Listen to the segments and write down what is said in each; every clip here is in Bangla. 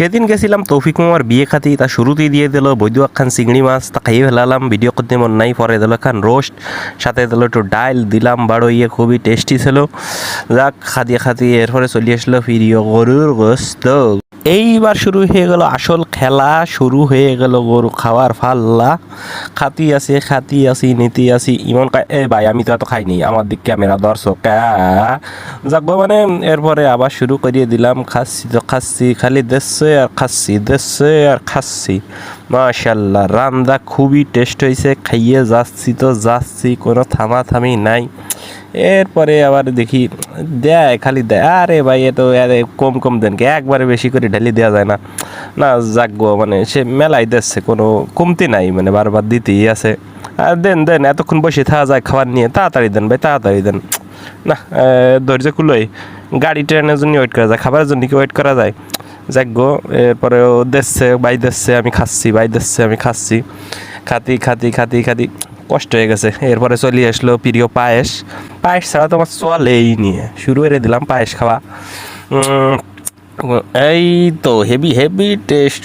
সেদিন গেছিলাম তৌফিক মামার বিয়ে খাতি, তা শুরুতেই দিয়ে দিল বৈদ্য একখান চিংড়ি মাছ, তা খাইয়ে ফেলালাম, ভিডিও করতে মন নাই। পরে দিল একখান রোস্ট, সাথে দিল একটু ডাইল দিলাম, বাড়ো ইয়ে খুবই টেস্টি ছিল। যাক খাতি এরপরে চলে আসলো প্রিয় গরুর গোস্ত। এইবার শুরু হয়ে গেল আসল খেলা, শুরু হয়ে গেল গরু খাওয়ার ফাল্লা। খাতি আছি নীতি আছি ইমন এ ভাই আমি তো এত খাইনি, আমার দিক ক্যামেরা দর্শক যাক মানে। এরপরে আবার শুরু করিয়ে দিলাম, খাচ্ছি তো খাচ্ছি, খালি দেখছে আর খাচ্ছি। মাশাল্লাহ রান্দা খুবই টেস্ট হয়েছে, খাইয়ে যাচ্ছি, কোনো থামাথামি নাই। এরপরে আবার দেখি দেয়, খালি দেয়, আরে ভাই এ তো কম দেন কে, একবারে বেশি করে ঢালি দেওয়া যায় না। না যাকবো মানে সে মেলাই দিচ্ছে, কোনো কমতি নাই, মানে বারবার দিতেই আছে। আর দেন এতক্ষণ বসে থাকা যায় খাবার নিয়ে, তাড়াতাড়ি দেন ভাই তাড়াতাড়ি দেন। না ধৈর্য কুলোই, গাড়ি ট্রেনের জন্য ওয়েট করা যায়, খাবারের জন্য কি ওয়েট করা যায়? যাকগো এরপরে ও দিচ্ছে, আমি খাচ্ছি। খাতি কষ্ট হয়ে গেছে। এরপরে চলে আসলো প্রিয় পায়েস ছাড়া তোমার চলেই নিয়ে, শুরু করে দিলাম পায়েস খাওয়া। এই তো হেভি টেস্ট,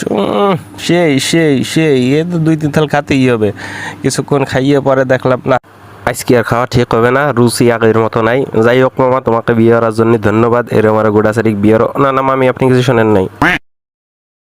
সেই এ তো 2-3 থাল খাতেই হবে। কিছুক্ষণ খাইয়ে পরে দেখলাম না আজকে আর খাওয়া ঠিক হবে না, রুচি আগের মতো নাই। যাই হোক মামা, তোমাকে বিয়ে করার জন্য ধন্যবাদ। এর আমার গোড়াচারিক বিয়ের না মামি আপনি কিছু শোনেন নাই।